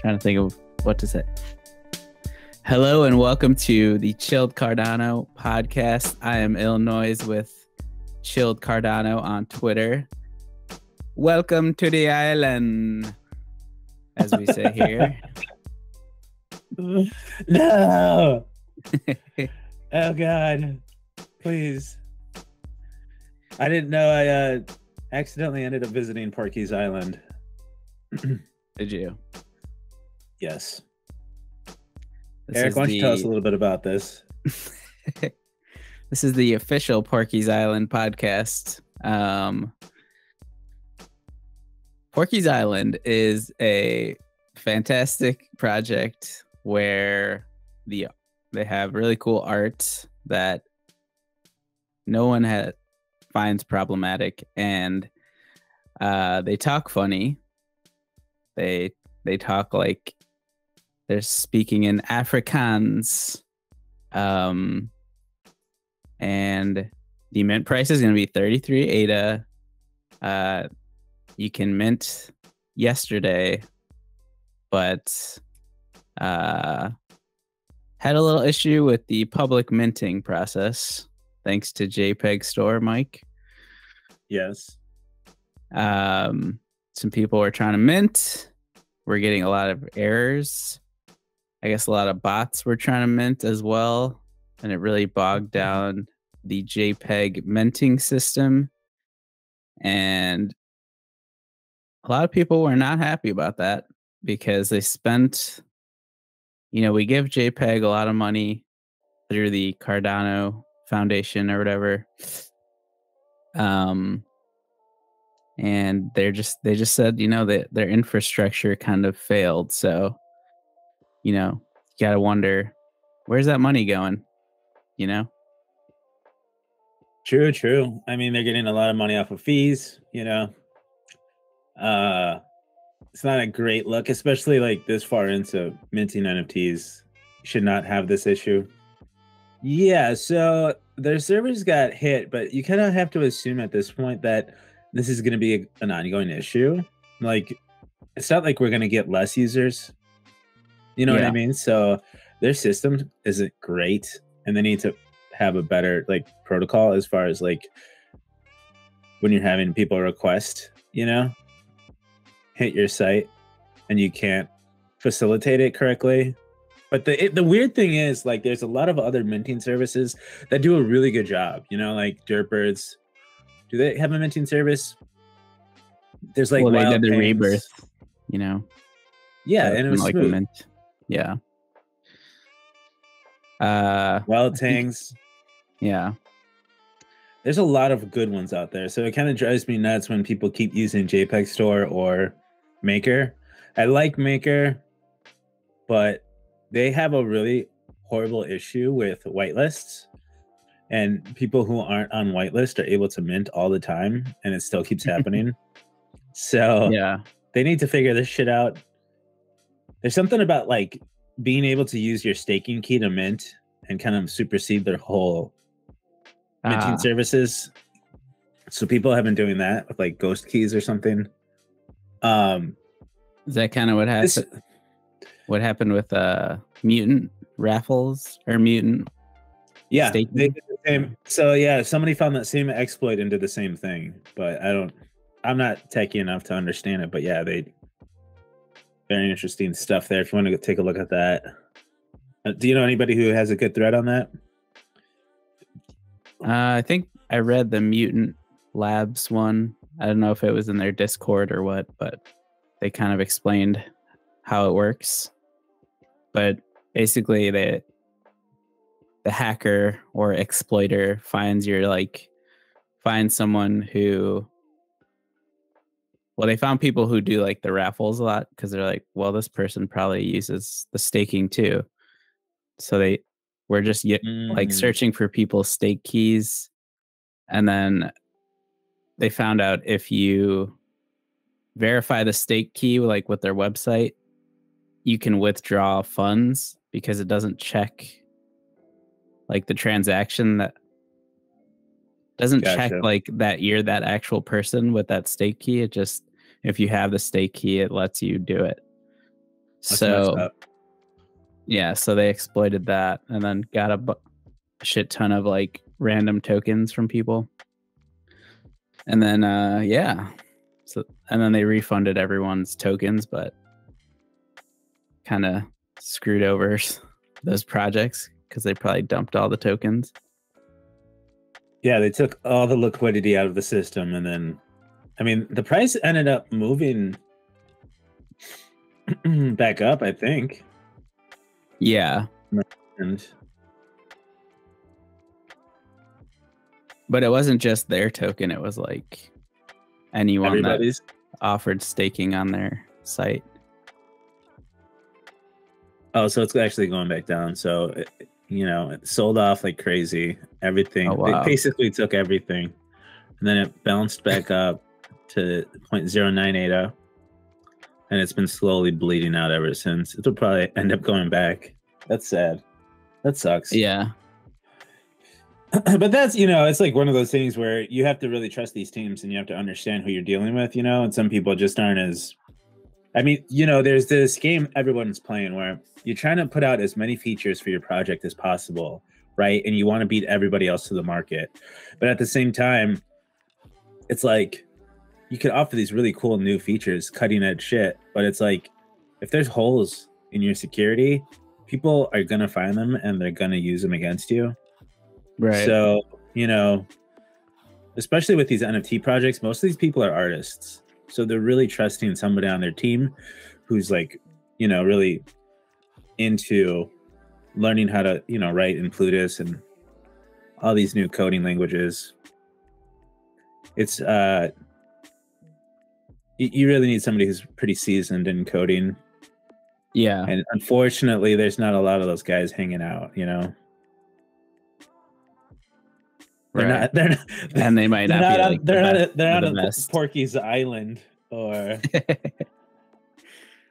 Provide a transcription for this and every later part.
Trying to think of what to say. Hello and welcome to the Chilled Cardano podcast. I am Illinois with Chilled Cardano on Twitter. Welcome to the island, as we say here. No. Oh God, please. I didn't know I accidentally ended up visiting Porky's Island. Did you? Yes. Eric, why don't you tell us a little bit about this? This is the official Porky's Island podcast. Porky's Island is a fantastic project where they have really cool art that no one finds problematic, and they talk funny. They talk like they're speaking in Afrikaans, and the mint price is going to be 33 ADA. You can mint yesterday, but had a little issue with the public minting process, thanks to JPEG Store, Mike. Yes. Some people were trying to mint. We're getting a lot of errors. I guess a lot of bots were trying to mint as well, and it really bogged down the JPEG minting system. And a lot of people were not happy about that because they spent, we give JPEG a lot of money through the Cardano Foundation or whatever. And they just said, that their infrastructure kind of failed. So, you gotta wonder, where's that money going? True. I mean, they're getting a lot of money off of fees, It's not a great look, especially like this far into minting NFTs. Should not have this issue. Yeah, so their servers got hit, but you kind of have to assume at this point that this is going to be an ongoing issue. Like, it's not like we're going to get less users. You know what I mean? So their system isn't great, and they need to have a better protocol as far as when you're having people request, hit your site and you can't facilitate it correctly. But the weird thing is, there's a lot of other minting services that do a really good job, like Dirtbirds. Do they have a minting service? There's they did the Tangs. Rebirth, Yeah, and it was smooth. Mint. Yeah. Wild Tangs. Yeah. There's a lot of good ones out there. So it kind of drives me nuts when people keep using JPEG Store or Maker. I like Maker, but they have a really horrible issue with whitelists. And people who aren't on whitelist are able to mint all the time, and it still keeps happening. So yeah, they need to figure this shit out. There's something about being able to use your staking key to mint and kind of supersede their whole minting services. So people have been doing that with ghost keys or something. Is that kind of what happened? What happened with mutant raffles or mutant? Yeah, staking? they did the same. So yeah, somebody found that same exploit and did the same thing. But I'm not techie enough to understand it. But yeah, very interesting stuff there. If you want to take a look at that. Do you know anybody who has a good thread on that? I think I read the Mutant Labs one. I don't know if it was in their Discord or what, but they kind of explained how it works. But basically, the hacker or exploiter finds someone who, they found people who do the raffles a lot because they're this person probably uses the staking too. So they were just searching for people's stake keys, and then they found out if you verify the stake key with their website, you can withdraw funds because it doesn't check the transaction, that doesn't check that you're that actual person with that stake key. It just, if you have the stake key, it lets you do it. That's messed So up. yeah, so they exploited that and then got a shit ton of like random tokens from people. And then yeah. So and then they refunded everyone's tokens, but kind of screwed over those projects because they probably dumped all the tokens. Yeah, they took all the liquidity out of the system, and then, I mean, the price ended up moving back up, I think. Yeah. And but it wasn't just their token, it was like anyone everybody's that offered staking on their site. Oh, so it's actually going back down. So, it sold off like crazy. Everything. Oh, wow. They basically took everything. And then it bounced back up to 0.0980. And it's been slowly bleeding out ever since. It'll probably end up going back. That's sad. That sucks. Yeah. But that's, it's like one of those things where you have to really trust these teams and you have to understand who you're dealing with, and some people just aren't as, I mean, there's this game everyone's playing where you're trying to put out as many features for your project as possible, right? And you want to beat everybody else to the market. But at the same time, it's like you could offer these really cool new features, cutting edge shit, but it's like if there's holes in your security, people are going to find them and they're going to use them against you. Right. So, especially with these NFT projects, most of these people are artists. So they're really trusting somebody on their team who's like, really into learning how to, write in Plutus and all these new coding languages. It's you really need somebody who's pretty seasoned in coding. Yeah. And unfortunately, there's not a lot of those guys hanging out, Right. They're not, and they might not be like they're not on best. Porky's Island or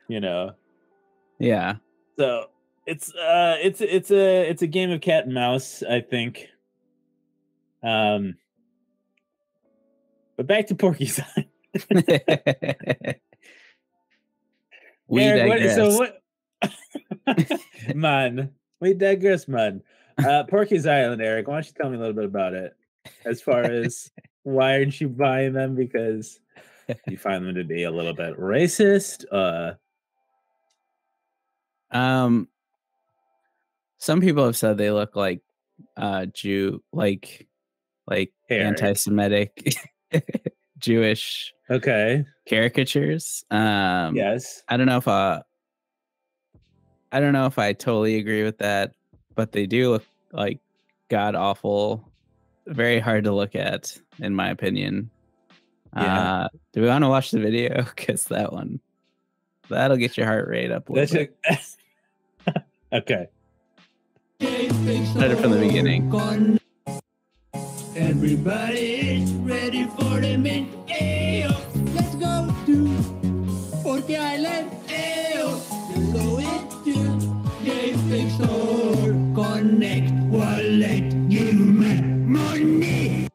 Yeah. So it's a game of cat and mouse, I think. But back to Porky's Island. We digress. Man, we digress, man. Porky's Island, Eric, why don't you tell me a little bit about it? As far as why aren't you buying them? Because you find them to be a little bit racist. Some people have said they look like Jew, like anti-Semitic Jewish caricatures. Yes. I don't know if I totally agree with that, but they do look like god awful, very hard to look at, in my opinion. Yeah. Do we want to watch the video? Because that'll get your heart rate up a little bit. Okay. Started from the beginning. Everybody is ready for the mint. Ayo. Let's go to Porky Island. Ayo. Go into Gaming Store. Connect wallet. Give me money.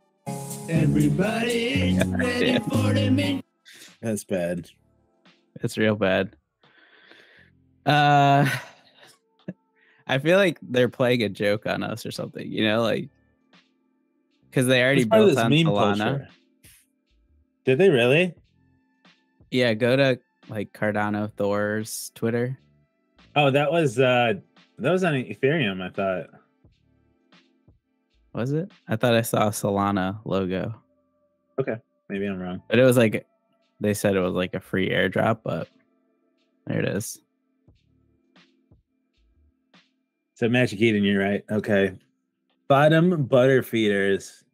Everybody is ready for the mint. That's bad. It's real bad. I feel like they're playing a joke on us or something, like, because they already built on Solana. Culture. Did they really? Yeah, go to like Cardano Thor's Twitter. Oh, that was on Ethereum, I thought. Was it? I thought I saw a Solana logo. Okay, maybe I'm wrong. But it was like, they said it was like a free airdrop, but there it is. So Magic Eden, you're right. Okay. Bottom butter feeders.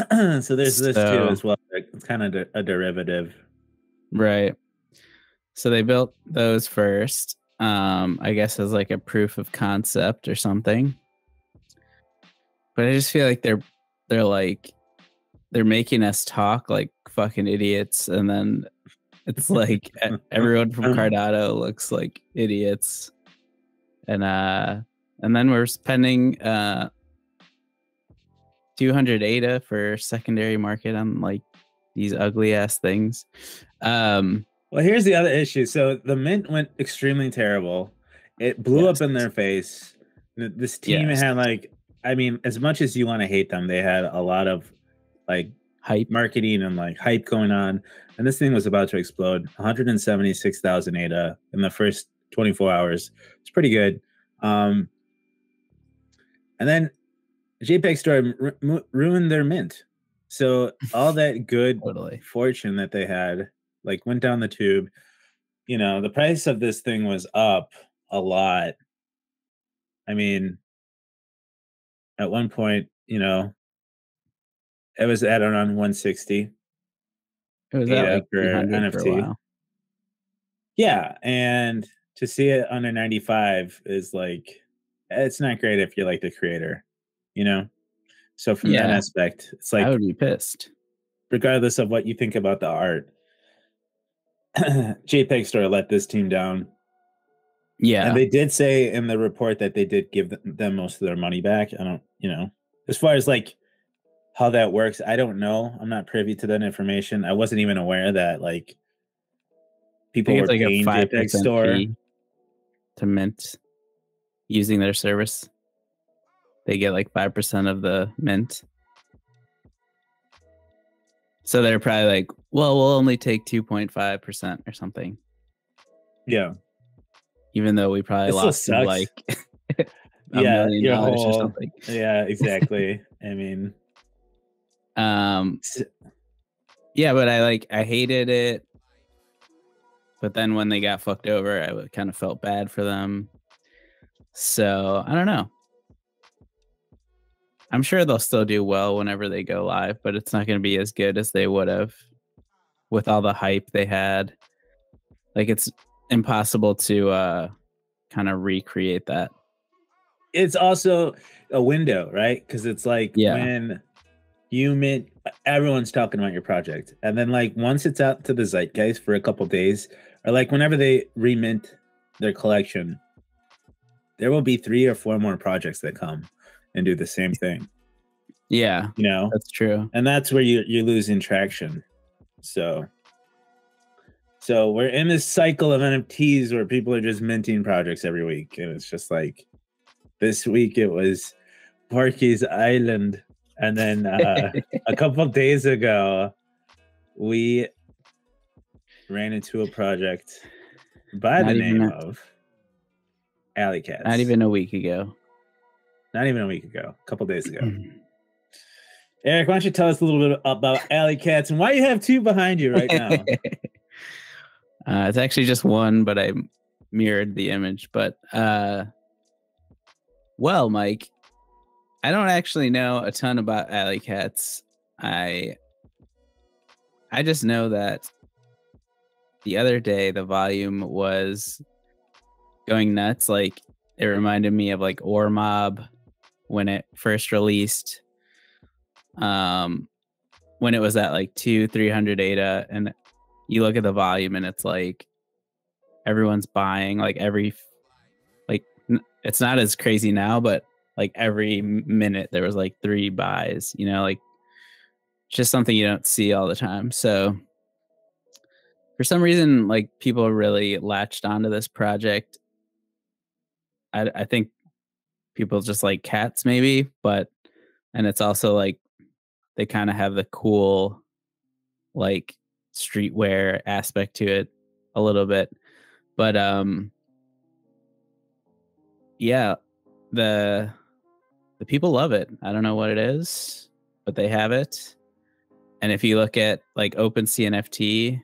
So there's this too as well. It's kind of a derivative. Right. So they built those first, I guess as like a proof of concept or something. But I just feel like they're making us talk like fucking idiots, and then it's like everyone from Cardano looks like idiots. And then we're spending 200 ADA for secondary market on like these ugly ass things. Well, Well, here's the other issue. So the mint went extremely terrible. It blew up in their face. This team had like, I mean, as much as you want to hate them, they had a lot of like hype marketing and like hype going on. And this thing was about to explode. 176,000 ADA in the first 24 hours. It's pretty good. And then JPEG Store ruined their mint. So all that good fortune that they had like went down the tube. You know, the price of this thing was up a lot. I mean, at one point, you know, it was at around 160. It was at like 300 for a while. Yeah, and to see it under 95 is like, it's not great if you're like the creator, you know? So from that aspect, it's like, I would be pissed. Regardless of what you think about the art, JPEG Store let this team down. Yeah. And they did say in the report that they did give them most of their money back. I don't, you know, as far as like how that works, I don't know. I'm not privy to that information. I wasn't even aware that like people were like paying a 5% JPEG Store fee to mint using their service. They get like 5% of the mint. So they're probably like, well, we'll only take 2.5% or something. Yeah. Even though we probably lost like $1 million or something. Yeah, exactly. I mean, yeah, but I hated it. But then when they got fucked over, I kind of felt bad for them. So I don't know. I'm sure they'll still do well whenever they go live, but it's not going to be as good as they would have with all the hype they had. Like it's impossible to kind of recreate that. It's also a window, right? Because it's like when you mint, everyone's talking about your project, and then like once it's out to the zeitgeist for a couple days, or like whenever they remint their collection, there will be 3 or 4 more projects that come and do the same thing. Yeah, you know, that's true, and that's where you're losing traction. So we're in this cycle of NFTs where people are just minting projects every week, and it's just like this week it was Porky's Island, and then a couple of days ago we ran into a project by the name of AGIX. Not even a week ago. Not even a week ago. A couple days ago. Eric, why don't you tell us a little bit about AGIX and why you have 2 behind you right now? It's actually just one, but I mirrored the image. But well, Mike, I don't actually know a ton about AGIX. I just know that the other day the volume was going nuts. Like it reminded me of like Ore Mob when it first released. When it was at like 200-300 ADA, and you look at the volume and it's like everyone's buying like it's not as crazy now, but like every minute there was like 3 buys, you know, like just something you don't see all the time. So for some reason, like people really latched onto this project. I think people just like cats maybe, and it's also like they kind of have the cool like streetwear aspect to it a little bit. But yeah, the people love it. I don't know what it is, but they have it. And if you look at like OpenSea NFT,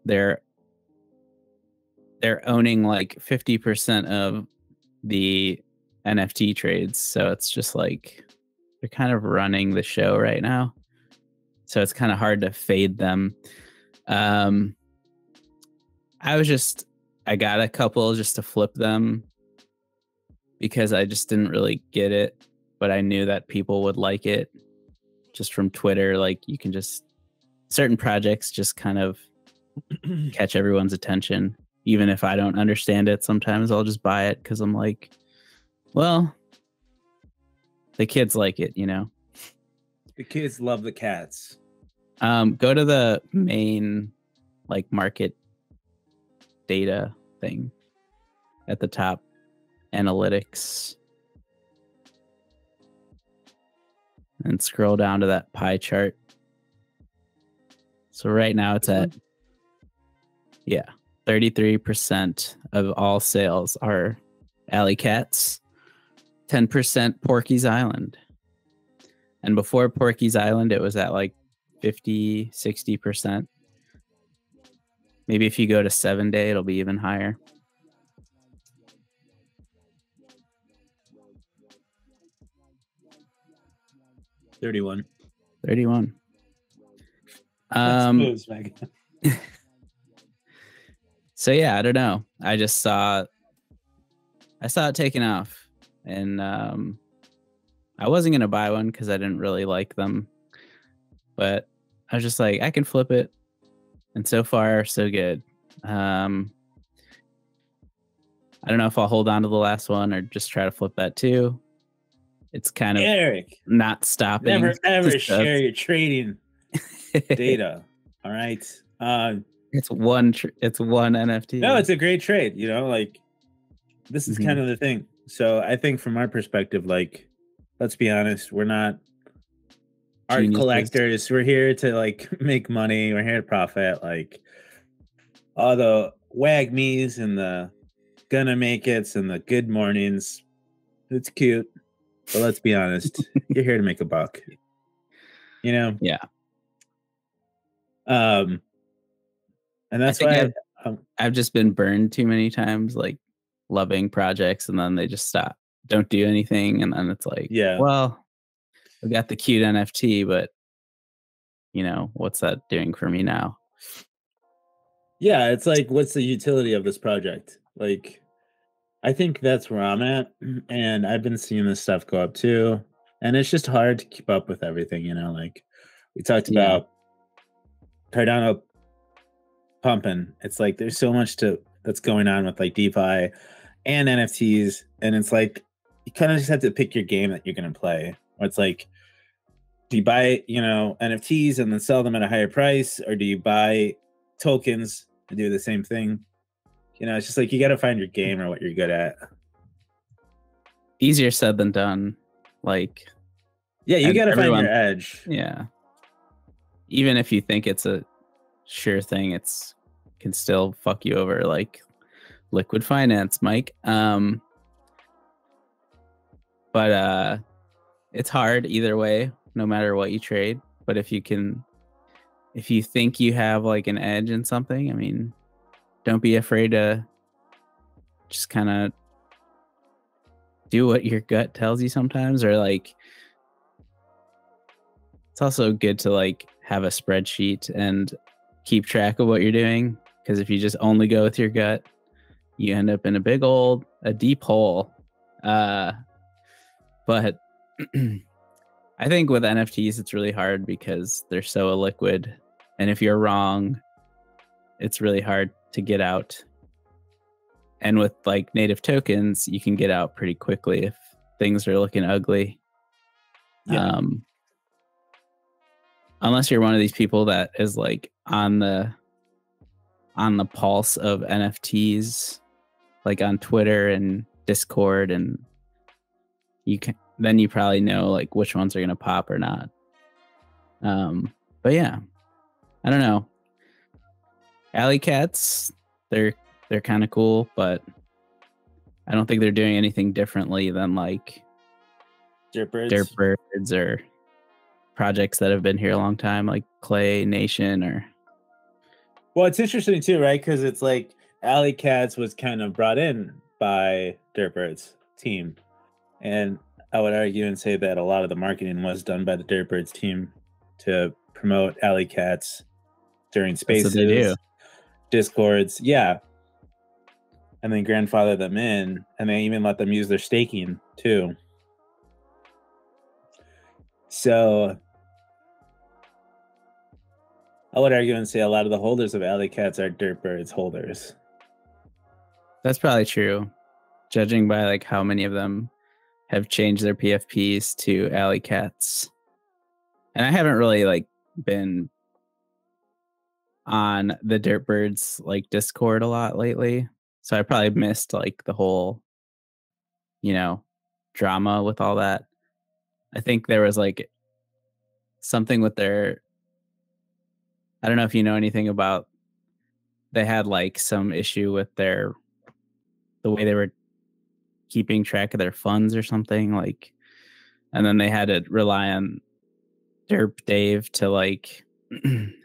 they're owning like 50% of the NFT trades. So it's just like they're kind of running the show right now. So it's kind of hard to fade them. I got a couple just to flip them because I just didn't really get it, but I knew that people would like it just from Twitter. Like you can just, certain projects just kind of catch everyone's attention. Even if I don't understand it, sometimes I'll just buy it because I'm like, well, the kids like it, you know? The kids love the cats. Go to the main like market data thing at the top, analytics, and scroll down to that pie chart. So right now it's at 33% of all sales are Alley Cats, 10% Porky's Island. And before Porky's Island, it was at like 50, 60%. Maybe if you go to 7-day, it'll be even higher. $31. So yeah, I don't know. I saw it taking off, and I wasn't gonna buy one because I didn't really like them, but I was just like, I can flip it, and so far so good. I don't know if I'll hold on to the last one or just try to flip that too. It's kind of Eric, not stopping. Never ever share your trading data. All right. It's one NFT. No, it's a great trade. You know, like this is kind of the thing. So I think from our perspective, like, let's be honest, we're not art collectors. We're here to like make money. We're here to profit. Like all the wag me's and the gonna make it's and the good mornings. It's cute. But let's be honest, you're here to make a buck. You know? Yeah. And that's why I've just been burned too many times, like loving projects, and then they just stop, don't do anything, and then it's like, well, I got the cute NFT, but you know, what's that doing for me now? Yeah, it's like, what's the utility of this project? Like, I think that's where I'm at, and I've been seeing this stuff go up too, and it's just hard to keep up with everything, you know. Like we talked about Cardano pumping. It's like there's so much that's going on with like DeFi and NFTs, and it's like you kind of just have to pick your game that you're going to play. Or it's like, do you buy, you know, NFTs and then sell them at a higher price, or do you buy tokens and do the same thing? You know, it's just like you got to find your game or what you're good at. Easier said than done. Like, yeah, you got to find your edge. Yeah. Even if you think it's a sure thing, it's can still fuck you over, like Liqwid Finance, Mike. But it's hard either way, no matter what you trade. But if you think you have like an edge in something, I mean, don't be afraid to just kind of do what your gut tells you sometimes, or like it's also good to like have a spreadsheet and keep track of what you're doing, because if you just only go with your gut, you end up in a deep hole. But I think with NFTs it's really hard because they're so illiquid, and if you're wrong, it's really hard to get out. And with like native tokens, you can get out pretty quickly if things are looking ugly. Unless you're one of these people that is like on the pulse of NFTs, like on Twitter and Discord, and then you probably know like which ones are gonna pop or not. But yeah, I don't know. Alley Cats, they're kind of cool, but I don't think they're doing anything differently than like Dirtbirds or projects that have been here a long time, like Clay Nation or. Well, it's interesting too, right? Because it's like Alley Cats was kind of brought in by Dirtbirds team, and I would argue and say that a lot of the marketing was done by the Dirtbirds team to promote Alley Cats during spaces, they do. Discords, yeah, and then grandfather them in, and they even let them use their staking too. So I would argue and say a lot of the holders of Alley Cats are Dirtbirds holders. That's probably true, judging by like how many of them have changed their PFPs to Alley Cats. And I haven't really like been on the Dirtbirds like Discord a lot lately, so I probably missed like the whole, drama with all that. I think there was like something with their. I don't know if you know anything about. They had like some issue with the way they were keeping track of their funds or something like, and then they had to rely on Derp Dave to like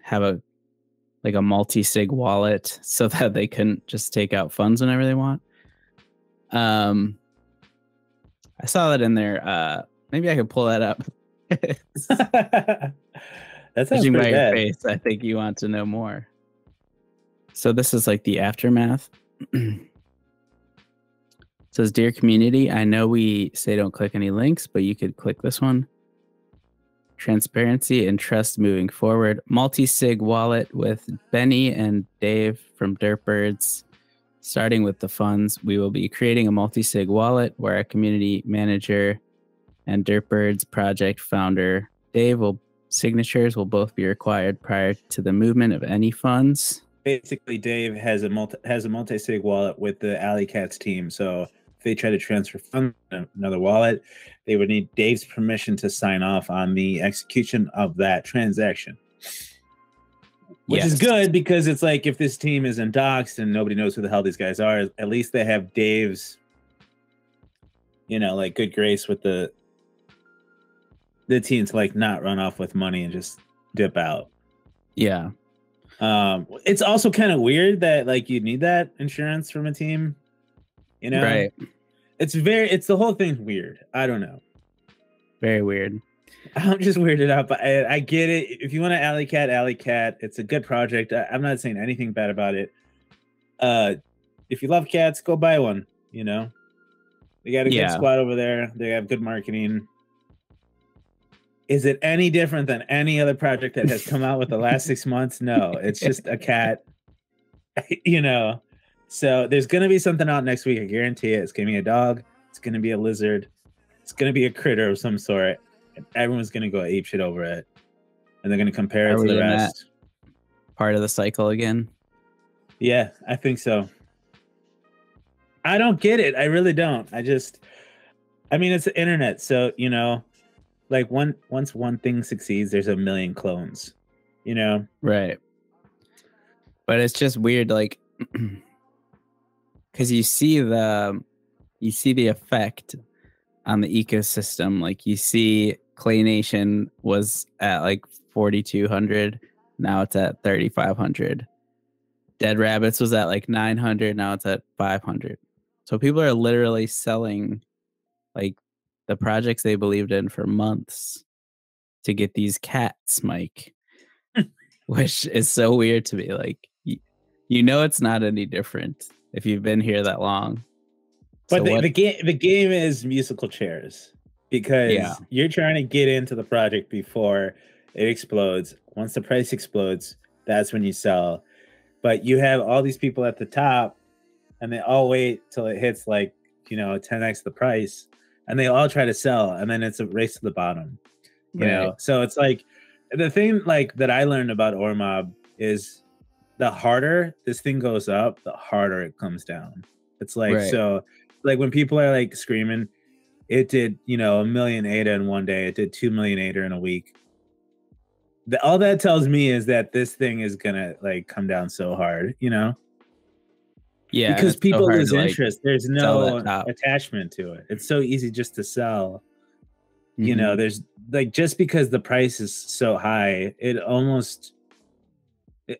have a multi-sig wallet so that they couldn't just take out funds whenever they want. I saw that in there. Maybe I could pull that up. That sounds Judging by pretty your bad. face, I think you want to know more. So this is like the aftermath. It says, "Dear community, I know we say don't click any links, but you could click this one. Transparency and trust moving forward. Multi-sig wallet with Benny and Dave from Dirtbirds. Starting with the funds, we will be creating a multi-sig wallet where our community manager and Dirtbirds project founder Dave signatures will both be required prior to the movement of any funds." Basically, Dave has a multi-sig wallet with the Alley Cats team. So if they try to transfer funds to another wallet, they would need Dave's permission to sign off on the execution of that transaction. Which is good, because it's like if this team is in docs and nobody knows who the hell these guys are, at least they have Dave's, like good grace with the team to like not run off with money and just dip out. Yeah. It's also kind of weird that like you need that insurance from a team, Right. It's the whole thing's weird. I don't know. Very weird. I'm just weirded out, but I get it. If you want to Alley Cat, it's a good project. I'm not saying anything bad about it. If you love cats, go buy one. They got a good squad over there. They have good marketing. Is it any different than any other project that has come out with the last 6 months? No, it's just a cat, So there's going to be something out next week. I guarantee it. It's going to be a dog. It's going to be a lizard. It's going to be a critter of some sort. And everyone's going to go ape shit over it. And they're going to compare it to the rest. Part of the cycle again? Yeah, I think so. I don't get it. I really don't. It's the internet. So, like once one thing succeeds, there's a million clones, Right. But it's just weird, like, because you see the effect on the ecosystem. Like you see Clay Nation was at like 4,200, now it's at 3,500. Dead Rabbits was at like 900, now it's at 500. So people are literally selling like the projects they believed in for months to get these cats, Mike. Which is so weird to me. Like, it's not any different if you've been here that long. But the game is musical chairs, because you're trying to get into the project before it explodes. Once the price explodes, that's when you sell. But you have all these people at the top, and they all wait till it hits like 10x the price, and they all try to sell, and then it's a race to the bottom. You know, so it's like the thing like that I learned about Ormob is the harder this thing goes up, the harder it comes down. It's like so like when people are like screaming, it did, 1 million ADA in one day, it did 2 million ADA in a week. All that tells me is that this thing is gonna like come down so hard, Yeah, because people lose interest. There's no attachment to it. It's so easy just to sell. There's like, just because the price is so high,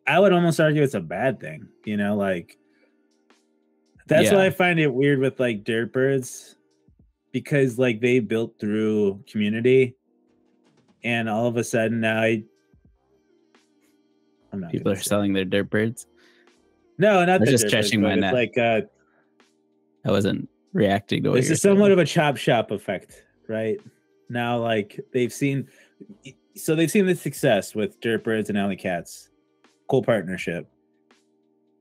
I would almost argue it's a bad thing, like that's why I find it weird with like Dirtbirds, because like they built through community, and all of a sudden now people are selling their Dirtbirds. No, not just stretching my neck. Like I wasn't reacting to what this is somewhat of a chop shop effect, right? Now, like they've seen the success with Dirtbirds and Alley Cats. Cool partnership.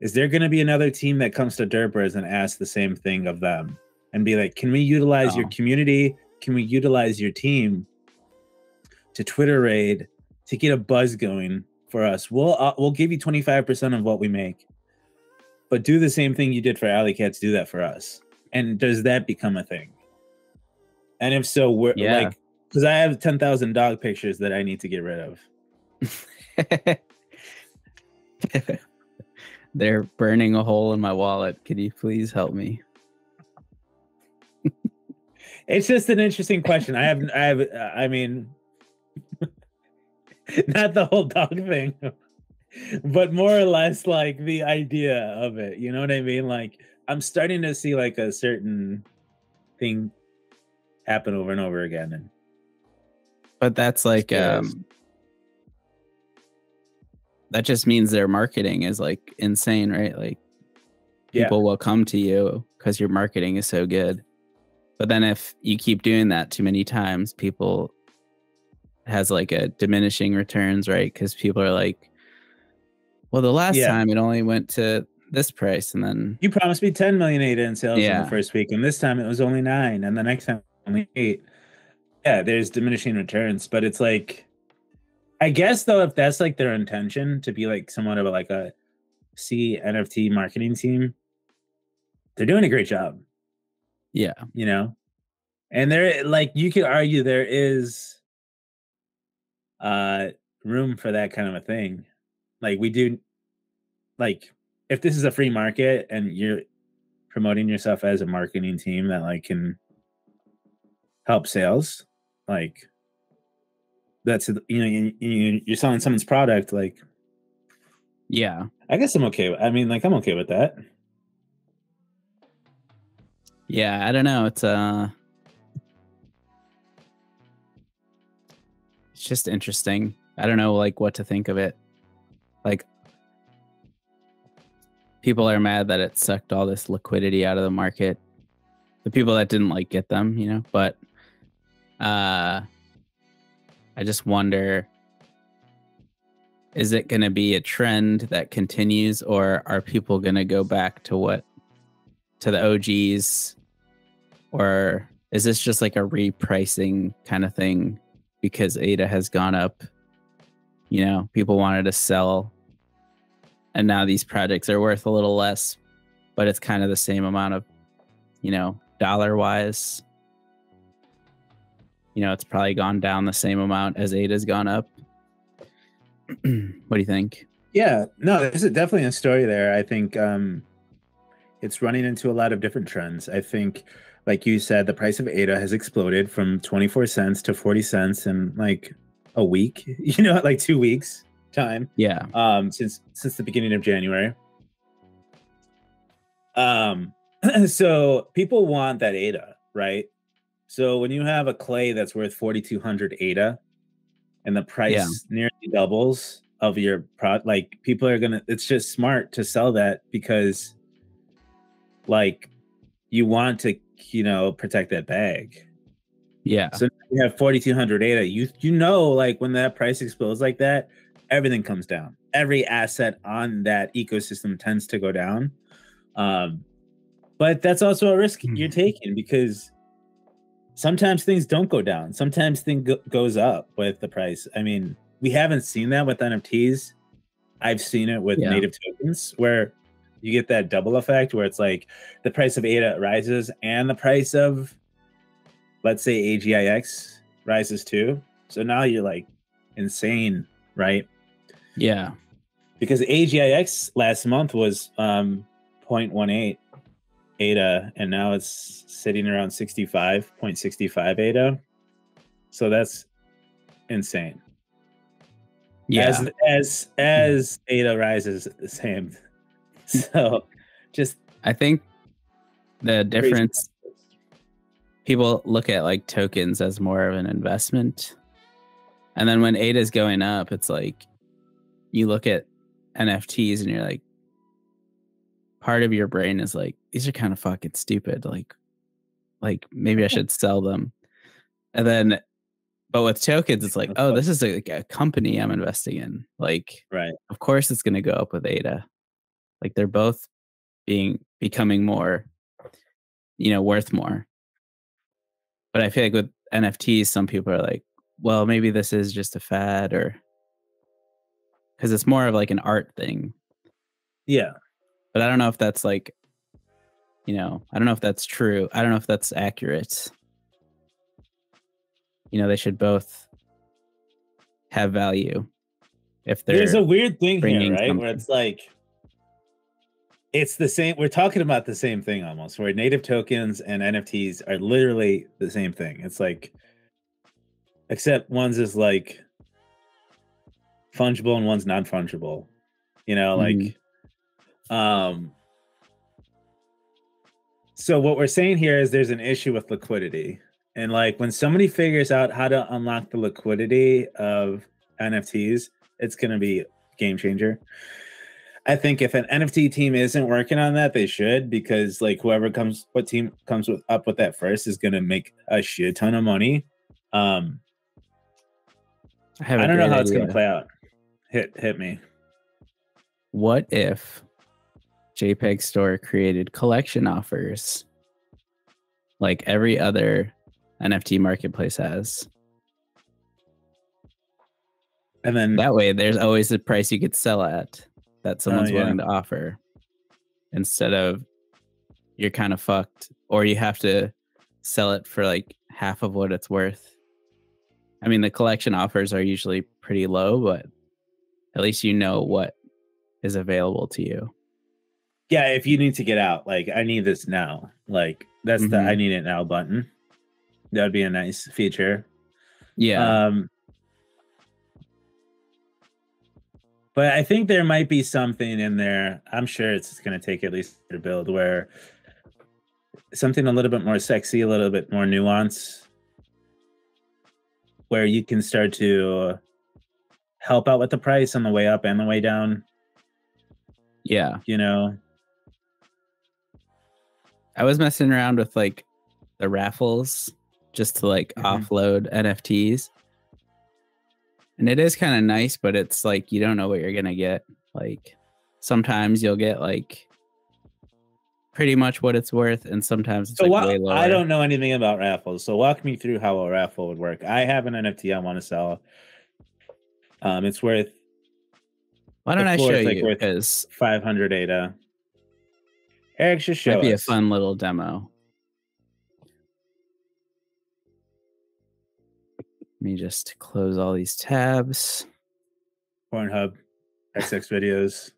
Is there going to be another team that comes to Dirtbirds and asks the same thing of them and be like, can we utilize your community? Can we utilize your team to Twitter raid to get a buzz going for us. We'll give you 25% of what we make, but do the same thing you did for Alley Cats. Do that for us. And does that become a thing? And if so, we're like, because I have 10,000 dog pictures that I need to get rid of. They're burning a hole in my wallet. Could you please help me? It's just an interesting question. I mean, not the whole dog thing, but more or less like the idea of it. You know what I mean? Like, I'm starting to see like a certain thing happen over and over again. But that's like, that just means their marketing is like insane, right? Like, people will come to you because your marketing is so good. But then if you keep doing that too many times, people has like a diminishing returns, right? Because people are like, well, the last time it only went to this price, and then you promised me 10 million ADA in sales in the first week, and this time it was only 9, and the next time only 8. Yeah, there's diminishing returns, but it's like, I guess though, if that's like their intention to be like somewhat of like a NFT marketing team, they're doing a great job. Yeah, you know, and there, like, you could argue there is room for that kind of a thing. Like, we do, like, if this is a free market and you're promoting yourself as a marketing team that like can help sales, like, that's, you know, you're selling someone's product, like, yeah, I guess I'm okay. I mean, like, I'm okay with that. Yeah, I don't know. It's just interesting. I don't know like what to think of it. Like, people are mad that it sucked all this liquidity out of the market. The people that didn't like get them, you know, but I just wonder, is it going to be a trend that continues, or are people going to go back to the OGs? Or is this just like a repricing kind of thing because ADA has gone up? You know, people wanted to sell, and now these projects are worth a little less, but it's kind of the same amount of, you know, dollar-wise. You know, it's probably gone down the same amount as ADA's gone up. What do you think? Yeah, no, there's definitely a story there. I think it's running into a lot of different trends. I think, like you said, the price of ADA has exploded from 24 cents to 40 cents in like a week, you know, like 2 weeks time. Yeah. Since the beginning of January. So people want that ADA, right? So when you have a clay that's worth 4,200 ADA and the price nearly doubles of your product, like, people are gonna, it's just smart to sell that because, like, you want to, you know, protect that bag. Yeah. So you have 4,200 ADA. You know, like, when that price explodes like that, everything comes down. Every asset on that ecosystem tends to go down. But that's also a risk you're taking, because sometimes things don't go down. Sometimes things goes up with the price. I mean, we haven't seen that with NFTs. I've seen it with native tokens, where you get that double effect, where it's like the price of ADA rises and the price of, let's say, AGIX rises too. So now you're like insane, right? Yeah. Because AGIX last month was 0.18 ADA, and now it's sitting around 65.65 ADA. So that's insane. Yeah. As ADA rises, the same. So just, I think the difference, people look at like tokens as more of an investment. And then when ADA is going up, it's like, you look at NFTs and you're like, part of your brain is like, these are kind of fucking stupid. Like maybe I should sell them. And then, but with tokens, it's like, oh, this is like a company I'm investing in. Like, right. Of course it's going to go up with ADA. Like, they're both becoming more, you know, worth more. But I feel like with NFTs, some people are like, well, maybe this is just a fad, or because it's more of like an art thing. Yeah. But I don't know if that's like, I don't know if that's true. I don't know if that's accurate. They should both have value. If there's a weird thing here, right? something. Where it's like, it's the same. We're talking about the same thing almost, where native tokens and NFTs are literally the same thing. It's like, except one's is like fungible and one's non-fungible. So what we're saying here is there's an issue with liquidity. And like when somebody figures out how to unlock the liquidity of NFTs, it's going to be a game changer. I think if an NFT team isn't working on that, they should, because like what team comes up with that first is going to make a shit ton of money. I don't know how it's going to play out. Hit me. What if JPEG Store created collection offers like every other NFT marketplace has? And then that way there's always a price you could sell at that someone's willing to offer, instead of you're kind of fucked, or you have to sell it for like half of what it's worth. I mean, the collection offers are usually pretty low, but at least you know what is available to you. Yeah, if you need to get out, like I need this now, like that's the I need it now button. That would be a nice feature. Yeah. But I think there might be something in there. I'm sure it's going to take at least a build where something a little bit more sexy, a little bit more nuanced, where you can start to help out with the price on the way up and the way down. Yeah. I was messing around with like the raffles just to like offload NFTs. And it is kind of nice, but it's like you don't know what you're going to get. Like sometimes you'll get like pretty much what it's worth, and sometimes it's way lower. I don't know anything about raffles, so walk me through how a raffle would work. I have an NFT I want to sell. It's worth. Why don't I show you? Because 500 ADA. Eric, just show us. Might be a fun little demo. Let me just close all these tabs. Pornhub, XX videos,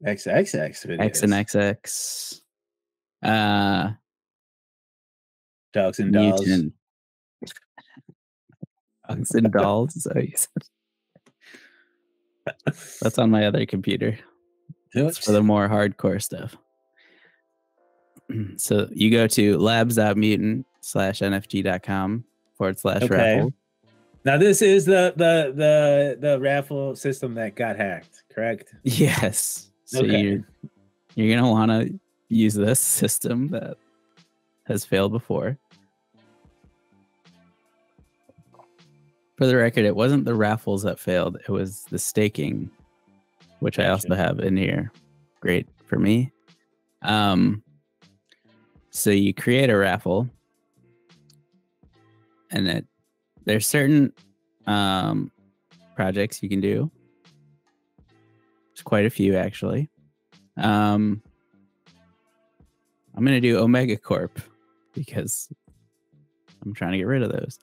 XXX videos, X and XX. Dogs and dolls. Dogs and dolls. That's on my other computer. It's for the more hardcore stuff. So you go to labs.mutant/nft.com/raffle. Now this is the raffle system that got hacked, correct? Yes. So you're gonna want to use this system that has failed before. For the record, it wasn't the raffles that failed; it was the staking, which I also have in here. Great for me. So you create a raffle, and there's certain projects you can do. There's quite a few, actually. I'm going to do Omega Corp because I'm trying to get rid of those.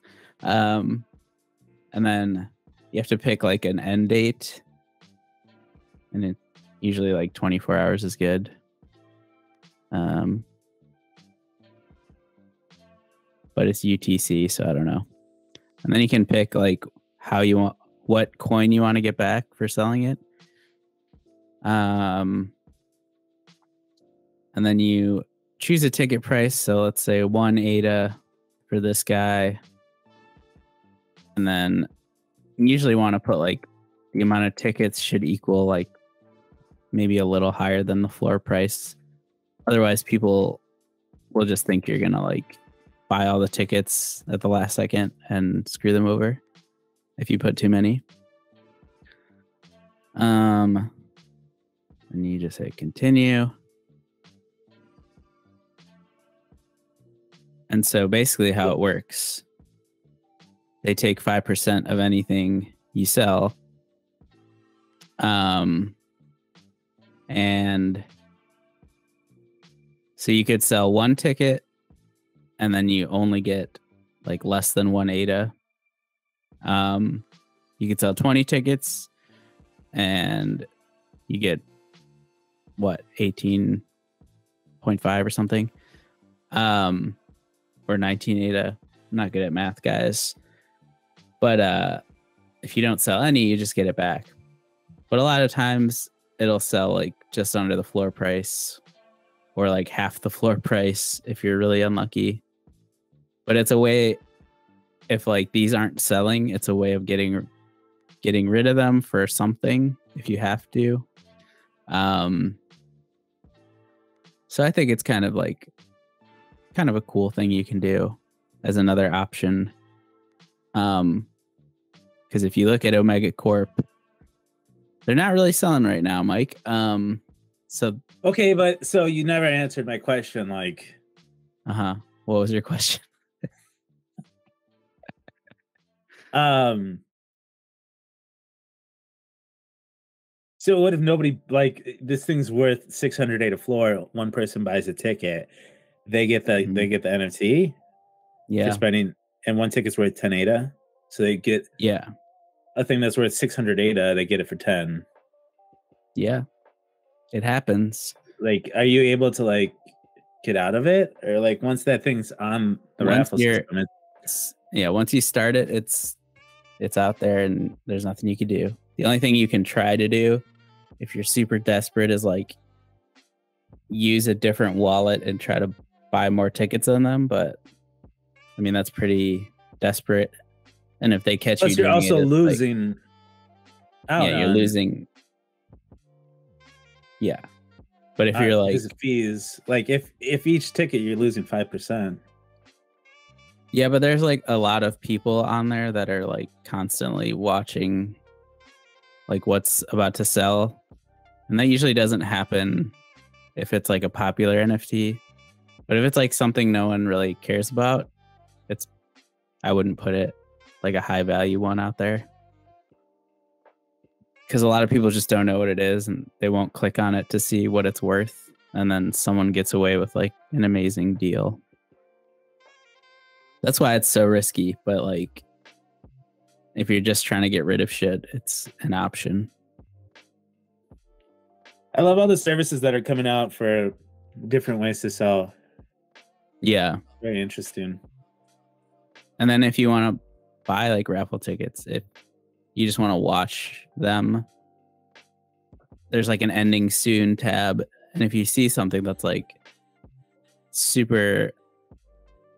And then you have to pick like an end date, and it usually like 24 hours is good. But it's UTC, so I don't know. And then you can pick like how you want, what coin you want to get back for selling it. And then you choose a ticket price. So let's say 1 ADA for this guy. And then you usually want to put like the amount of tickets should equal like maybe a little higher than the floor price. Otherwise, people will just think you're going to like buy all the tickets at the last second and screw them over if you put too many. And you just hit continue. And so basically how it works, they take 5% of anything you sell, And so you could sell one ticket and then you only get like less than 1 ADA. You could sell 20 tickets and you get what, 18.5 or something, or 19 ADA. I'm not good at math, guys, but if you don't sell any, you just get it back. But a lot of times it'll sell like just under the floor price or like half the floor price if you're really unlucky. But it's a way, if like these aren't selling, it's a way of getting rid of them for something if you have to. So I think it's kind of a cool thing you can do as another option. Because if you look at Omega Corp, they're not really selling right now, Mike. So okay, but so you never answered my question. Like, what was your question? So what if nobody, like, this thing's worth 600 ADA floor, one person buys a ticket, they get the they get the NFT for spending, and one ticket's worth 10 ADA, so they get a thing that's worth 600 ADA, they get it for 10. Yeah, it happens. Like, are you able to like get out of it, or like once that thing's on the raffle system? Once you start it, it's out there and there's nothing you can do. The only thing you can try to do if you're super desperate is like use a different wallet and try to buy more tickets on them. But I mean, that's pretty desperate. And if they catch you, you're also losing. You're losing. Yeah. But if you're like fees, like if each ticket you're losing 5%. Yeah, but there's like a lot of people on there that are like constantly watching like what's about to sell. And that usually doesn't happen if it's like a popular NFT. But if it's like something no one really cares about, I wouldn't put it like a high value one out there. Because a lot of people just don't know what it is and they won't click on it to see what it's worth. And then someone gets away with like an amazing deal. That's why it's so risky. But like, if you're just trying to get rid of shit, it's an option. I love all the services that are coming out for different ways to sell. Yeah. Very interesting. And then if you want to buy like raffle tickets, if you just want to watch them, there's like an ending soon tab. And if you see something that's like super,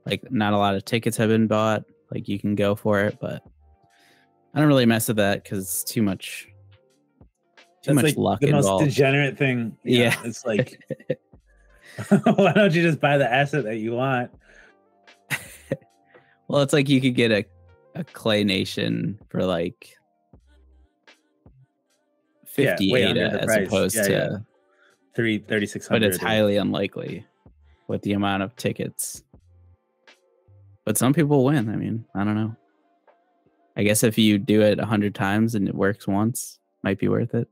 like not a lot of tickets have been bought, like you can go for it. But I don't really mess with that because it's too much like luck the involved. Most degenerate thing. Yeah. It's like, why don't you just buy the asset that you want? Well, it's like you could get a Clay Nation for like 50 ADA as opposed to 3,600. But it's highly unlikely with the amount of tickets. But some people win. I mean, I don't know. I guess if you do it 100 times and it works once, might be worth it.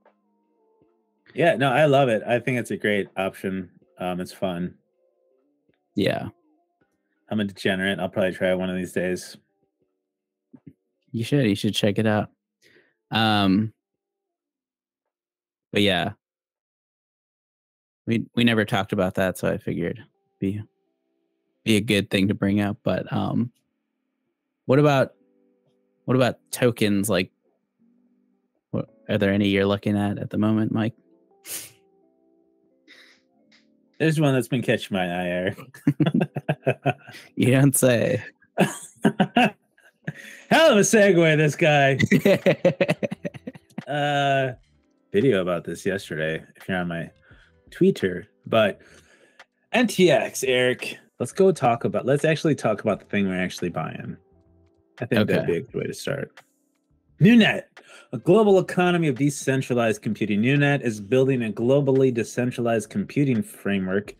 Yeah, no, I love it. I think it's a great option. It's fun. Yeah. I'm a degenerate. I'll probably try it one of these days. You should check it out. But yeah. We never talked about that, so I figured be a good thing to bring up. But what about tokens? Like, are there any you're looking at the moment, Mike? There's one that's been catching my eye, Eric. You don't say. Hell of a segue, this guy. Video about this yesterday, if you're on my Twitter. But NTX, Eric, let's actually talk about the thing we're actually buying. I think that'd be a good way to start. NewNet, a global economy of decentralized computing. NewNet is building a globally decentralized computing framework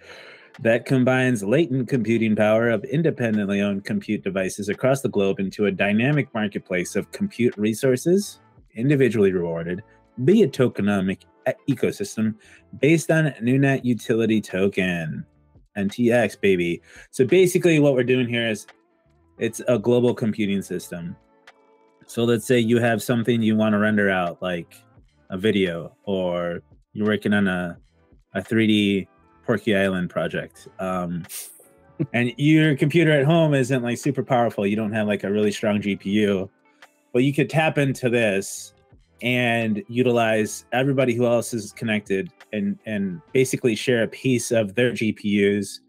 that combines latent computing power of independently owned compute devices across the globe into a dynamic marketplace of compute resources, individually rewarded, be a tokenomic ecosystem based on NewNet utility token, NTX, baby. So basically what we're doing here is it's a global computing system. So let's say you have something you want to render out, like a video, or you're working on a 3D Porky Island project. And your computer at home isn't like super powerful. You don't have like a really strong GPU, but you could tap into this and utilize everybody who else is connected and basically share a piece of their GPUs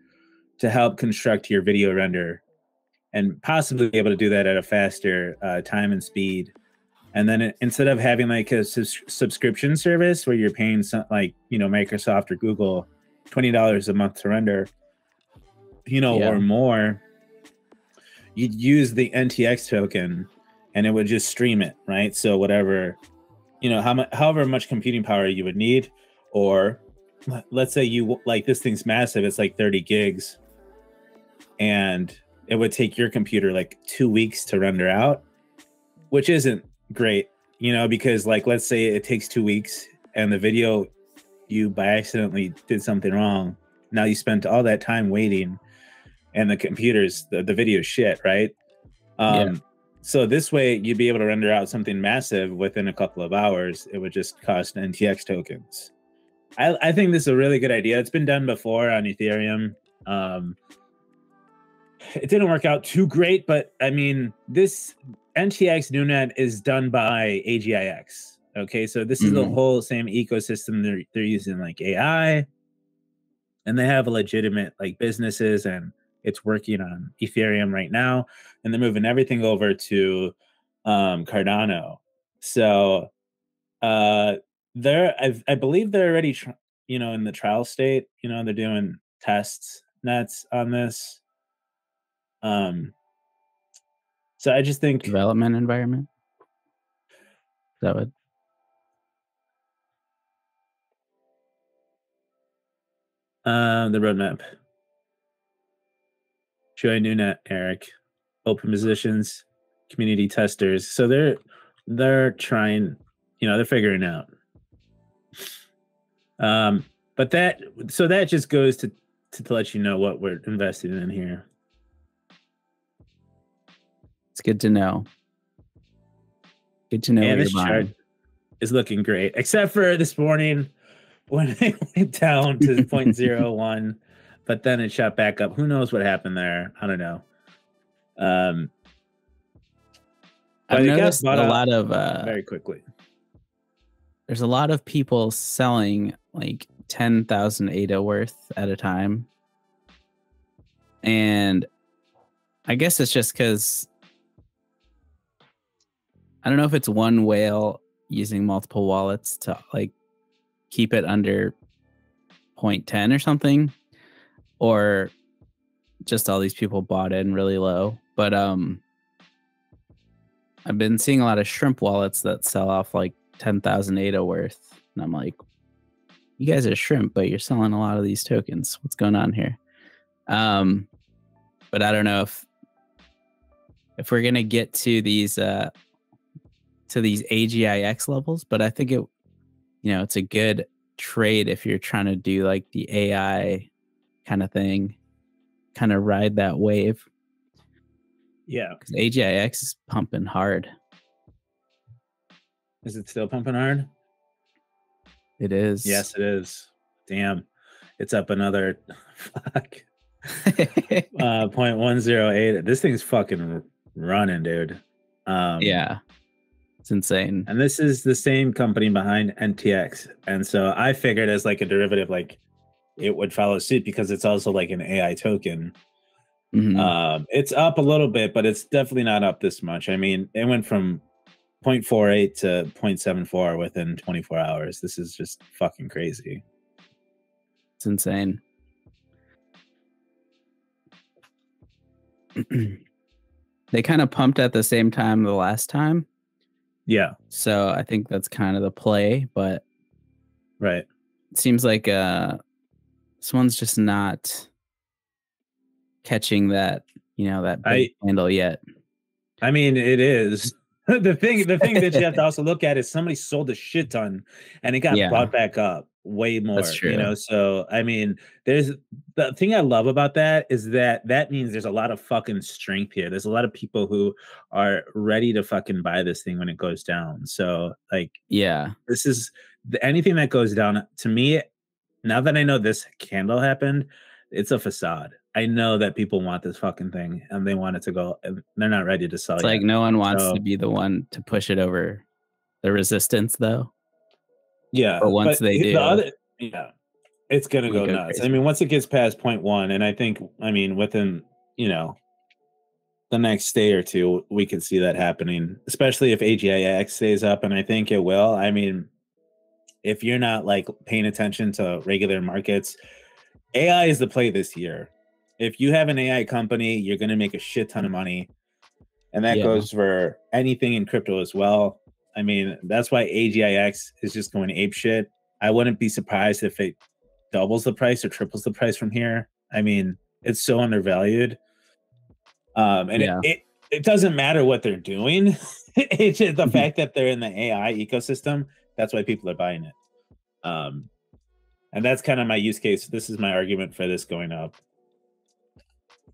to help construct your video render, and possibly be able to do that at a faster time and speed. And then instead of having like a subscription service where you're paying some, like, you know, Microsoft or Google $20 a month to render, you know, or more, you'd use the NTX token and it would just stream it, right? So whatever, you know, however much computing power you would need, or let's say you like this thing's massive, it's like 30 gigs, and it would take your computer like 2 weeks to render out, which isn't great, you know, because like, let's say it takes 2 weeks and the video, you by accidentally did something wrong. Now you spent all that time waiting and the computer's, the video's shit, right? So this way you'd be able to render out something massive within a couple of hours. It would just cost NTX tokens. I think this is a really good idea. It's been done before on Ethereum. It didn't work out too great, but I mean, this NTX NewNet is done by AGIX. Okay, so this is the whole same ecosystem. They're using like AI, and they have a legitimate like businesses, and it's working on Ethereum right now, and they're moving everything over to Cardano. So I believe they're already you know, in the trial state. You know, they're doing tests nets on this. So I just think development environment. Is that what? The roadmap. Join NewNet, Eric. Open positions, community testers. So they're trying, you know, they're figuring out. But that just goes to let you know what we're investing in here. It's good to know. Good to know. And this chart is looking great, except for this morning when it went down to 0.01, but then it shot back up. Who knows what happened there? I don't know. I've noticed a lot of very quickly. There's a lot of people selling like 10,000 ADA worth at a time, and I guess it's just because I don't know if it's one whale using multiple wallets to like keep it under 0.10 or something, or just all these people bought in really low. But I've been seeing a lot of shrimp wallets that sell off like 10,000 ADA worth, and I'm like, you guys are shrimp, but you're selling a lot of these tokens. What's going on here? But I don't know if we're gonna get to these AGIX levels, but I think it, you know, it's a good trade if you're trying to do like the AI kind of thing, kind of ride that wave. Yeah, because AGIX is pumping hard. Is it still pumping hard? It is. Yes, it is. Damn, it's up another fuck 0.108. This thing's fucking running, dude. Yeah, it's insane. And this is the same company behind NTX, and so I figured as like a derivative, like it would follow suit because it's also like an AI token. It's up a little bit, but it's definitely not up this much. I mean, it went from 0.48 to 0.74 within 24 hours. This is just fucking crazy. It's insane. They kind of pumped at the same time the last time. Yeah. So I think that's kind of the play, but right. It seems like this one's just not catching that, you know, that big handle yet. I mean, it is. The thing that you have to also look at is somebody sold a shit ton and it got bought back up way more, That's true. you know? So, I mean, there's the thing I love about that is that means there's a lot of fucking strength here. There's a lot of people who are ready to fucking buy this thing when it goes down. So, like, yeah, this is anything that goes down to me. Now that I know this candle happened, it's a facade. I know that people want this fucking thing and they want it to go, and they're not ready to sell it's yet. like no one wants to be the one to push it over the resistance, though. Yeah, but once they do, it's gonna go nuts. Crazy. I mean, once it gets past 0.1, and I think, I mean, within the next day or two, we can see that happening, especially if AGIX stays up, and I think it will. I mean, if you're not like paying attention to regular markets, AI is the play this year. If you have an AI company, you're going to make a shit ton of money. And that goes for anything in crypto as well. I mean, that's why AGIX is just going ape shit. I wouldn't be surprised if it doubles the price or triples the price from here. I mean, it's so undervalued. It doesn't matter what they're doing. It's just the fact that they're in the AI ecosystem. That's why people are buying it. And that's kind of my use case. This is my argument for this going up.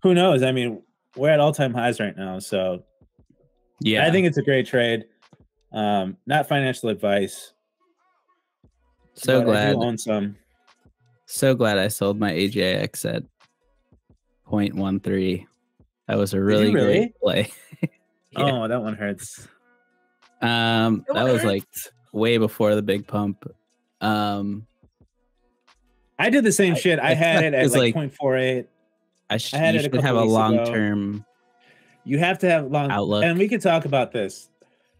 Who knows? I mean, we're at all-time highs right now, so yeah, I think it's a great trade. Not financial advice. So glad I do own some. So glad I sold my AGIX at 0.13. That was a really great play. Oh, that one hurts. That was like way before the big pump. I did the same shit. I had it at like 0.48. I had it have a long-term. You have to have long outlook, and we could talk about this.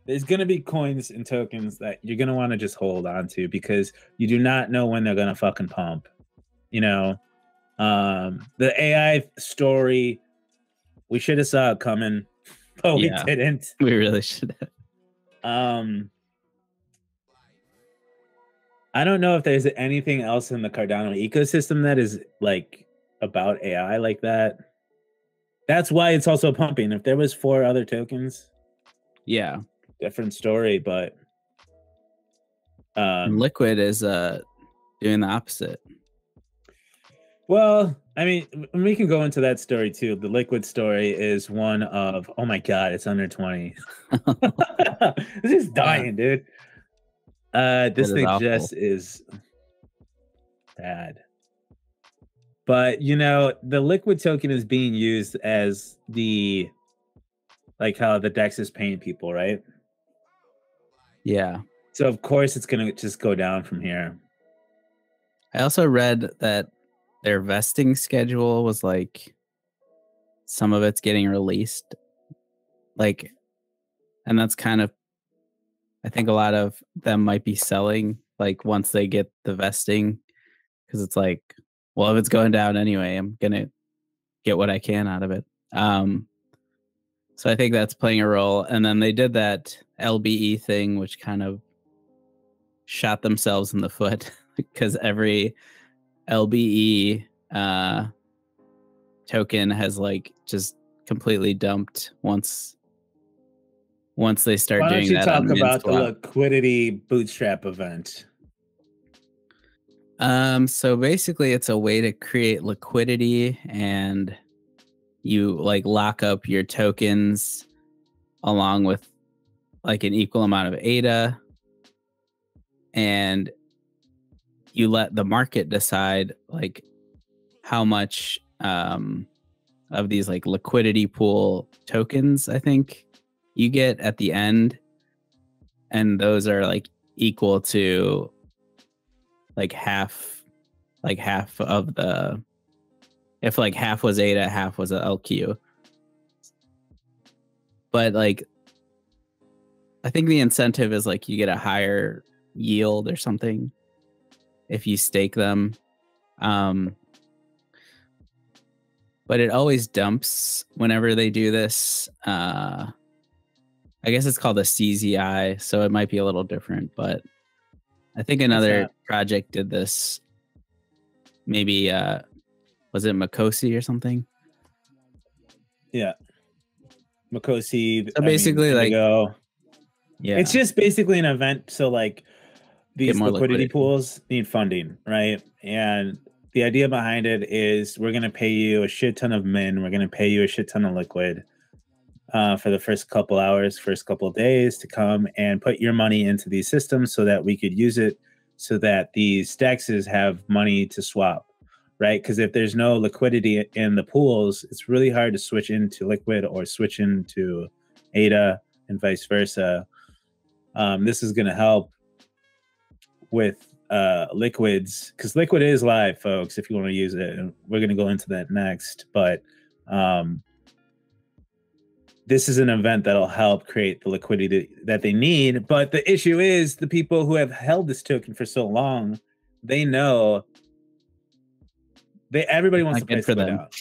There's going to be coins and tokens that you're going to want to just hold on to because you do not know when they're going to fucking pump. You know, the AI story, we should have saw it coming, but we didn't. We really should have. I don't know if there's anything else in the Cardano ecosystem that is like about AI like that. That's why it's also pumping. If there was 4 other tokens, different story. But Liqwid is doing the opposite. Well, I mean, we can go into that story too. The Liqwid story is one of, oh my god, it's under 20. This is dying, dude. This thing just is bad. But you know, the Liqwid token is being used as the, like how the DEX is paying people, right? Yeah. So of course it's gonna just go down from here. I also read that their vesting schedule was like some of it's getting released. Like, and that's kind of, I think a lot of them might be selling like once they get the vesting, because it's like, well, if it's going down anyway, I'm gonna get what I can out of it. So I think that's playing a role. And then they did that LBE thing, which kind of shot themselves in the foot because every LBE token has like just completely dumped once they start doing that. Why don't you talk about the liquidity bootstrap event? So basically it's a way to create liquidity, and you like lock up your tokens along with like an equal amount of ADA, and you let the market decide like how much of these like liquidity pool tokens I think you get at the end, and those are like equal to like half of the, if like half was ADA, half was a LQ. But like I think the incentive is like you get a higher yield or something if you stake them. But it always dumps whenever they do this. I guess it's called a CZI, so it might be a little different, but I think another project did this. Maybe was it Makosi or something? Yeah. Makosi. So basically, like Yeah. It's just basically an event. So like these liquidity liquidity pools need funding, right? And the idea behind it is we're going to pay you a shit ton of min. We're going to pay you a shit ton of liquid for the first couple hours, first couple of days to come and put your money into these systems so that we could use it so that these DEXs have money to swap, right? Because if there's no liquidity in the pools, it's really hard to switch into Liqwid or switch into ADA and vice versa. This is going to help with Liquids, because Liqwid is live, folks, if you want to use it. And we're going to go into that next. But this is an event that'll help create the liquidity that they need. But the issue is the people who have held this token for so long, they know everybody wants to price it out.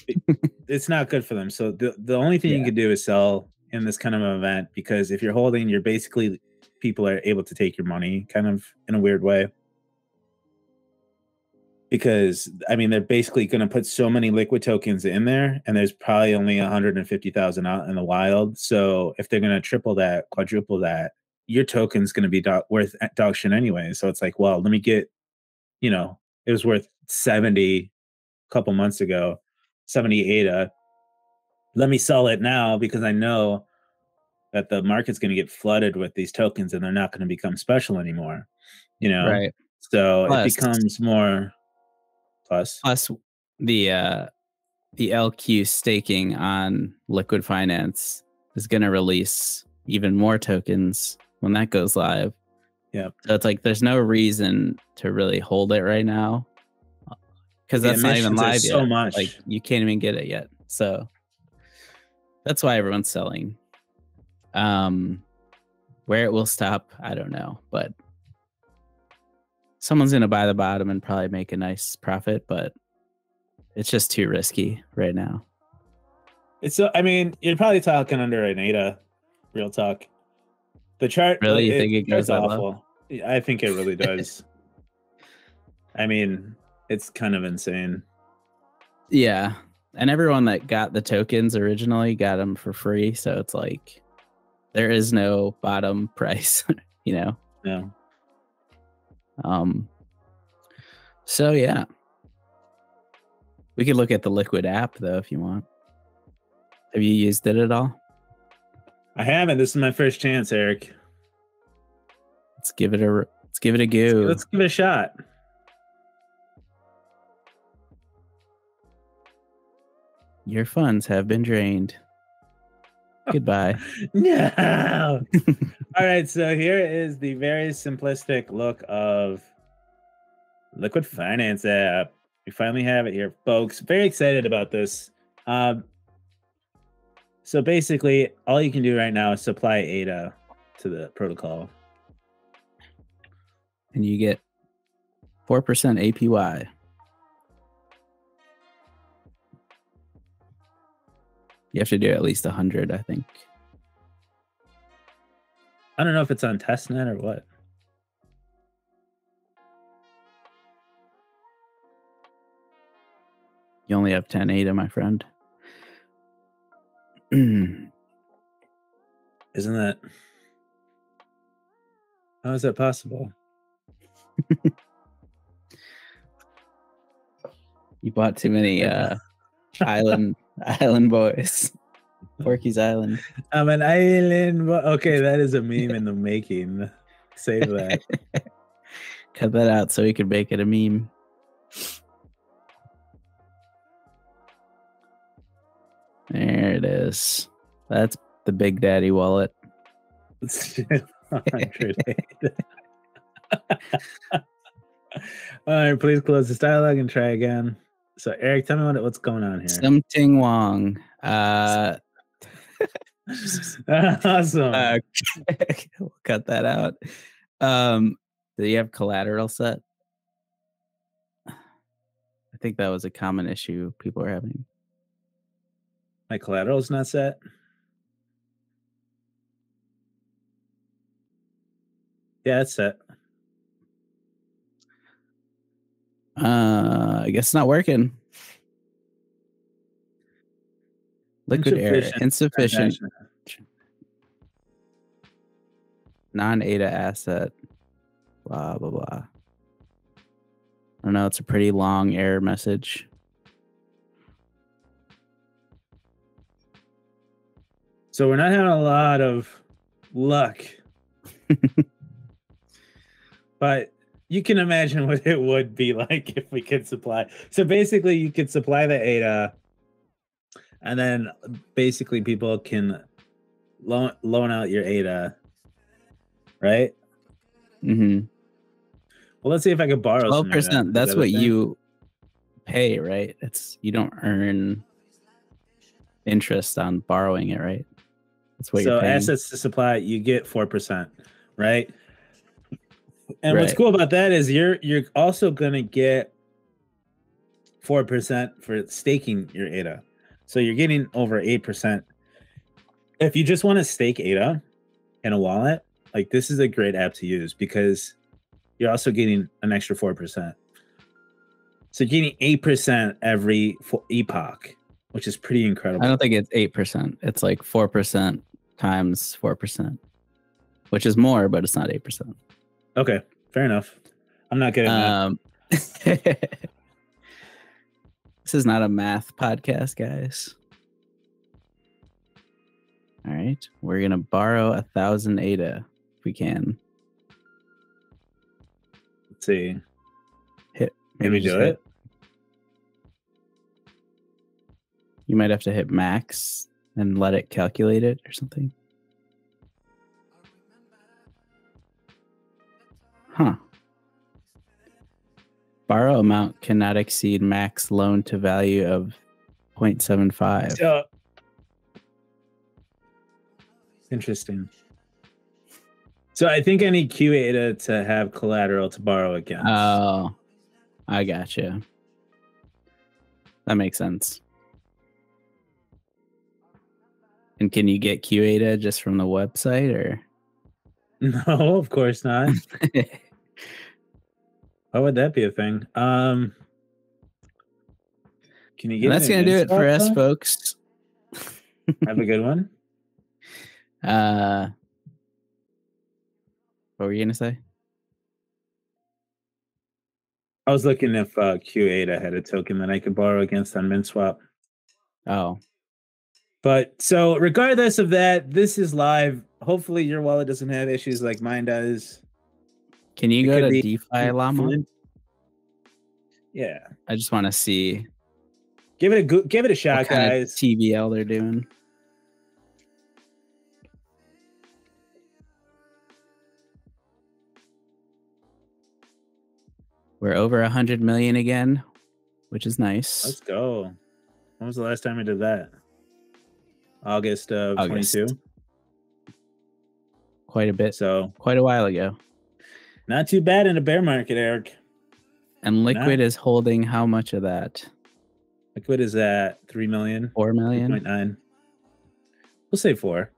It's not good for them. So the only thing you can do is sell in this kind of event, because if you're holding, you're basically, people are able to take your money kind of in a weird way. Because I mean, they're basically going to put so many Liqwid tokens in there, and there's probably only 150,000 out in the wild. So if they're going to triple that, quadruple that, your token's going to be worth dog shit anyway. So it's like, well, let me get, you know, it was worth 70 a couple months ago, 70 ADA. Let me sell it now because I know that the market's going to get flooded with these tokens and they're not going to become special anymore. You know, right? So it becomes more. Plus the LQ staking on Liqwid Finance is going to release even more tokens when that goes live. Yeah. So it's like there's no reason to really hold it right now, because that's not even live yet. So much. Like you can't even get it yet. So that's why everyone's selling. Where it will stop, I don't know, but someone's going to buy the bottom and probably make a nice profit, but it's just too risky right now. It's, I mean, you're probably talking under an ADA, real talk. The chart, really, you think it goes that awful? Low? I think it really does. I mean, it's kind of insane. Yeah, and everyone that got the tokens originally got them for free, so it's like there is no bottom price, you know? Yeah. So yeah, we could look at the Liqwid app though if you want. Have you used it at all? I haven't. This is my first chance, Eric. Let's give it a go. Let's give it a shot. Your funds have been drained. Goodbye. No. All right, so here is the very simplistic look of Liqwid Finance app. We finally have it here, folks. Very excited about this. So basically, all you can do right now is supply ADA to the protocol. And you get 4% APY. You have to do at least 100, I think. I don't know if it's on testnet or what. You only have 10 ADA, my friend. Isn't that... How is that possible? You bought too many island boys. Porky's Island. I'm an island boy. Okay, that is a meme in the making. Save that. Cut that out so we can make it a meme. There it is. That's the Big Daddy wallet. All right, please close this dialogue and try again. So, Eric, tell me what's going on here. Something Wong. Awesome. We'll cut that out. Do you have collateral set? I think that was a common issue people are having. My collateral's not set. Yeah, it's set. I guess it's not working. Liquid air insufficient. non-ADA asset. Blah, blah, blah. I don't know. It's a pretty long error message. So we're not having a lot of luck. But you can imagine what it would be like if we could supply. So basically, you could supply the ADA, and then basically people can loan out your ADA, right? Mm-hmm. Well, let's see if I could borrow 12%. That's what you pay, right? You don't earn interest on borrowing it, right? That's what you're paying. Assets to supply, you get 4%, right? And what's cool about that is you're also gonna get 4% for staking your ADA. So you're getting over 8%. If you just want to stake ADA in a wallet, like this is a great app to use because you're also getting an extra 4%. So you're getting 8% every epoch, which is pretty incredible. I don't think it's 8%. It's like 4% times 4%, which is more, but it's not 8%. Okay, fair enough. I'm not good at math. This is not a math podcast, guys. All right, we're gonna borrow 1,000 ADA if we can. Let's see. Maybe do it. You might have to hit max and let it calculate it or something. Huh. Borrow amount cannot exceed max loan to value of 0.75. Interesting. So I think I need QADA to have collateral to borrow against. Oh, I gotcha. That makes sense. And can you get QADA just from the website or? No, of course not. Why would that be a thing? Can you get? That's gonna do it for us, folks. Have a good one. What were you gonna say? I was looking if QADA had a token that I could borrow against on MintSwap. Oh. But so regardless of that, this is live. Hopefully your wallet doesn't have issues like mine does. Can you go to DeFi Llama? Yeah. I just want to see. Give it a shot, what kind guys. of TVL they're doing. We're over 100 million again, which is nice. Let's go. When was the last time I did that? August of 22. Quite a bit. So quite a while ago. Not too bad in a bear market, Eric. And Liqwid is holding how much of that? Liqwid is at 3 million. 4 million? 3.9. We'll say 4.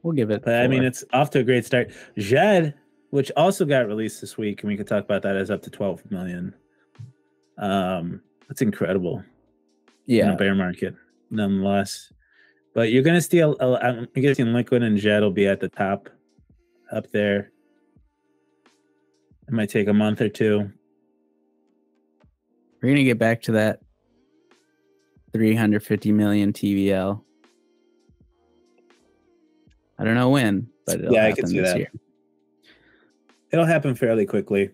We'll give it. But 4. I mean, it's off to a great start. Jed, which also got released this week, and we could talk about that, is up to 12 million. That's incredible. Yeah. In a bear market, nonetheless. But you're going to see, I'm guessing Liqwid and Jed will be at the top up there. It might take a month or two. We're going to get back to that 350 million TVL. I don't know when, but it'll happen this year. It'll happen fairly quickly.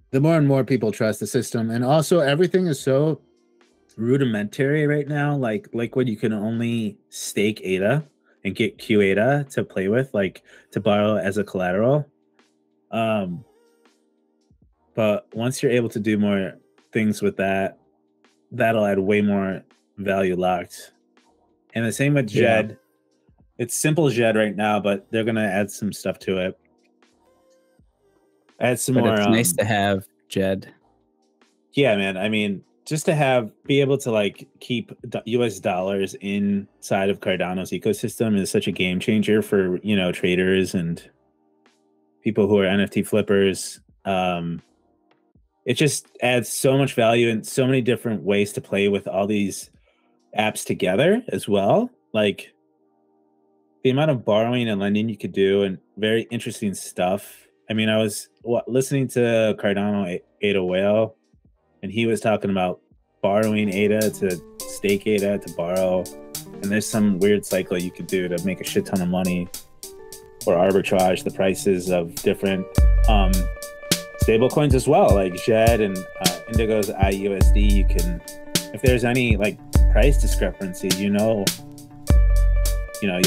The more and more people trust the system, and also everything is so rudimentary right now. Like Liqwid, you can only stake ADA and get QADA to play with, like to borrow as a collateral. But once you're able to do more things with that, that'll add way more value locked. And the same with Jed. It's simple Jed right now, but they're gonna add some stuff to it. Add some more. It's nice to have Jed. Yeah, man. I mean, just to be able to like keep US dollars inside of Cardano's ecosystem is such a game changer for, you know, traders and people who are NFT flippers. It just adds so much value and so many different ways to play with all these apps together as well. Like, the amount of borrowing and lending you could do, and very interesting stuff. I mean, I was listening to Cardano ADA Whale, and he was talking about borrowing ADA to stake ADA to borrow. And there's some weird cycle you could do to make a shit ton of money or arbitrage the prices of different stable coins as well, like JED and Indigo's IUSD. You can, if there's any like price discrepancy, you'll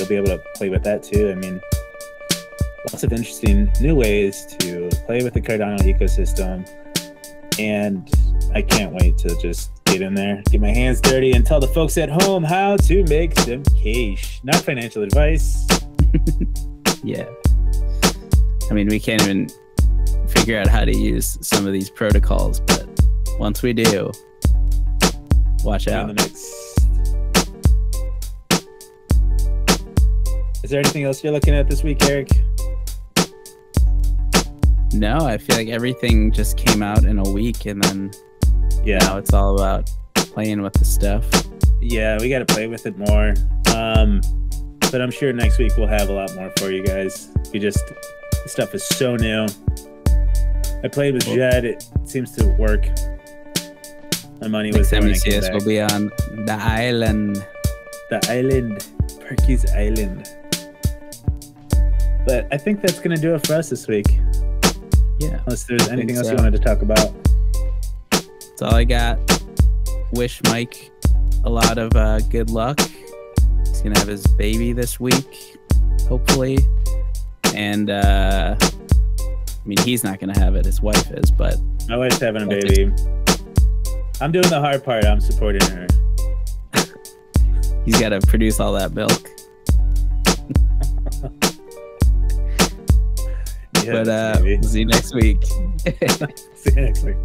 be able to play with that too. I mean, lots of interesting new ways to play with the Cardano ecosystem, and I can't wait to just get in there, get my hands dirty, and tell the folks at home how to make some cash. Not financial advice. Yeah. I mean, we can't even figure out how to use some of these protocols, but once we do, watch out. Is there anything else you're looking at this week, Eric? No, I feel like everything just came out in a week, and then now it's all about playing with the stuff. Yeah, we got to play with it more. But I'm sure next week we'll have a lot more for you guys. This stuff is so new. I played with Jed. It seems to work. My money was going to see us. We'll be on the island. The island. Perky's Island. But I think that's going to do it for us this week. Yeah. Unless there's anything else you wanted to talk about. That's all I got. Wish Mike a lot of good luck. He's going to have his baby this week, hopefully. And, I mean, he's not going to have it. His wife is, but... My wife's having a baby. I'm doing the hard part. I'm supporting her. He's got to produce all that milk. Yeah, but we'll see you next week. See you next week.